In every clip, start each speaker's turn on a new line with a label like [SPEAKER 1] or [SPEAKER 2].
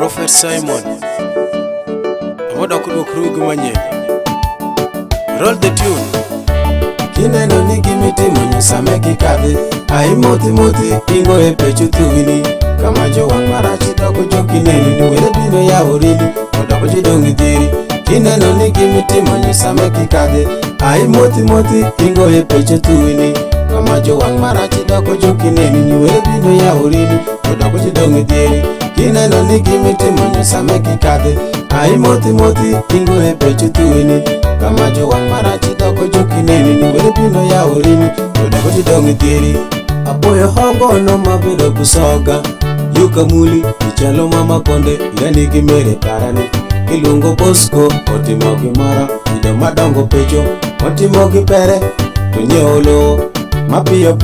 [SPEAKER 1] Prophet Simon Amoda kudu krugi manye Roll the tune.
[SPEAKER 2] Kineno ni gimiti mwenye same kikadhi Ai moti ingo epechu tuwini Kama jo wang marachi doko jo kineni Ni wele bino ya uridi Odoko jidongi dhiri Kineno ni gimiti mwenye same kikadhi Ai moti ingo epechu tuwini Kama jo wang marachi doko jo kineni Ni wele bino ya uridi Odoko jidongi dhiri Kineno ni gimiti mwenye same kikadhi Ai moti ingo epechu tuwini Kama jo wang marachi doko jo kineni Ni wele bino ya uridi Odoko jidongi dhiri Apoyo hongo no mabedo kusoga Yuka muli, ichalo mama konde Yani kimere karani Ilungo Bosco, otimogi mara Ida madongo pecho, otimogi pere Tunye olo, mapio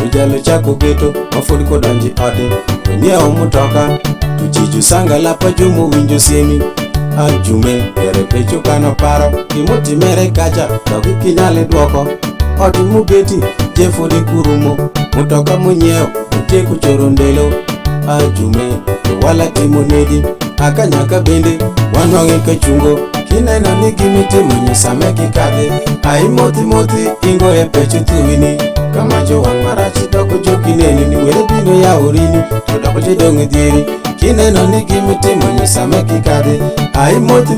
[SPEAKER 2] Ujalo chako geto, mafuri kodanji ate Tunye omutoka, tuchiju sanga lapa jumu winjo siemi Ajume, ere pecho kano paro Timoti mere kacha, toki kinyale duoko Otimu geti, jefodi kurumo Mutoka munyeo, uteku chorondelo Ajume, wala timo nedi Akanyaka bende, wanwange kachungo Kineno ni gimiti mwenye same kikadhi Ai moti ingo epechu tuwini Kama jo wang marachi doko jo kineni Ni wele bino ya urini, todoko jidongi dhiri Kineno ni gimiti mwenye same kikadhi Ai moti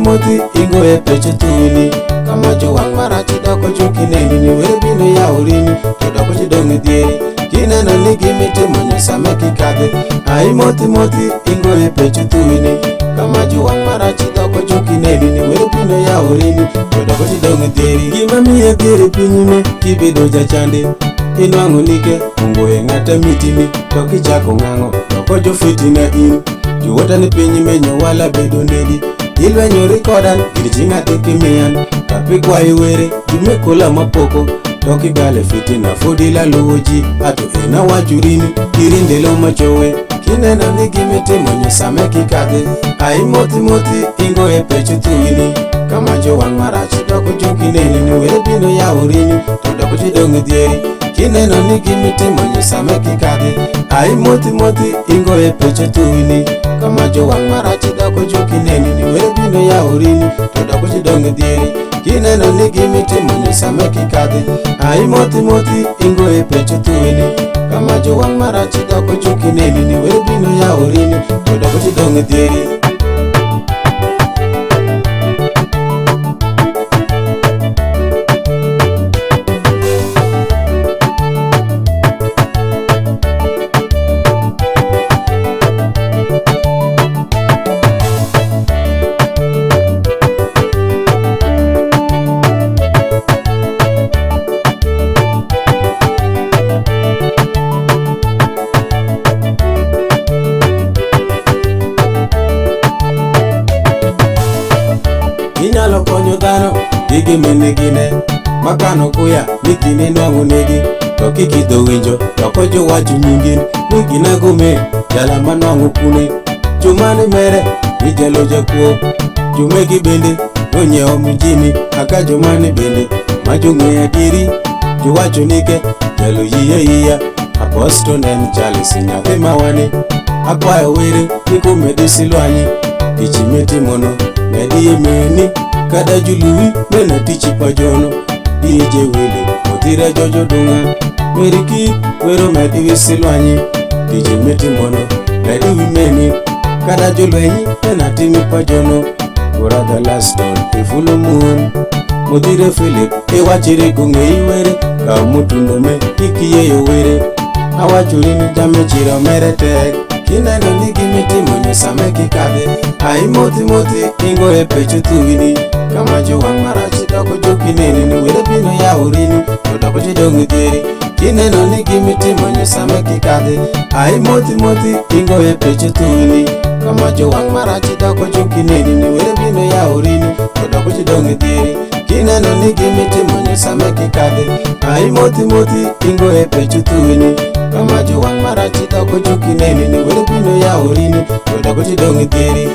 [SPEAKER 2] ingo epechu tuwini Kama jo wang marachi doko jo kineni Ni wele bino ya urini, todoko jidongi dhiri Kineno ni gimiti mwenye same kikadhi Ai moti ingo epechu tuwini Kama jo wang marachi doko jo kineni Ni wele bino ya urini, todoko jidongi dhiri Gima miye dhiri pinyime, kibedo jachande Inwango nike, ungoe ngata mitini Toki chako ngango, toko jo fitina in Juwota ni pinyime nyowala bedo nedi Ilwe nyori kodan, girichinga teki miyan Kapi kwa iwere, jume kula mapoko Toki gale fitina, fudila luoji Ato ena wajurini, kirindelo machowe Kineno ni gimiti mwenye same kikadhi Ai moti ingo epechu tuwini Kama jo wang marachi doko jo kineni Ni wele bino ya urini, todoko jidongi dhiri Kineno ni gimiti mwenye same kikadhi Ai moti ingo epechu tuwini Kama jo wang marachi doko jo kineni Ni wele bino ya urini, todoko jidongi dhiri Kineno ni gimiti mwenye same kikadhi Ai moti ingo epechu tuwini Kama jo wang marachi doko jo kineni Ni wele bino ya urini, todoko jidongi dhiri Inyalo konyo dhano, gigi menegine Makano kuya, nikine nwangu negi Toki kido winjo, toko jo wachu nyingin Nikina gome, jala manwangu kune Chumani mere, ijelo jakuo Jumegi bende, nonye omijini Aka jumani bende, majunge ya diri Juwachu nike, jalo iya Aposto nen chali sinyathi mawane Akwayo were, niko medisi lwanyi Ichimeti mono, medie meni Kada jului, mena tichi pajono DJ wile, otira jojo dunga Meriki, wero medi wisilwanyi DJ meti mono, medi wimeni Kada jolwenyi, mena timi pajono Gora the last don, ifulu moon Modire Philip, ewachiri kunge iwere Ka mutundome, ikiye yo were Awachurini jame chiro meretek Kineno ni gimiti mwenye same kikadhi Ai moti ingo epechu tuwini Kama jo wang marachi doko jo kineni Ni wele bino ya urini, todoko jidongi dhiri Kineno ni gimiti mwenye same kikadhi Ai moti ingo epechu tuwini Kama jo wang marachi doko jo kineni Ni wele bino ya urini, todoko jidongi dhiri Kineno ni gimiti mwenye same kikadhi Ai moti ingo epechu tuwini Kama jo wang marachi doko jo kineni Ni wele bino ya urini, todoko jidongi dhiri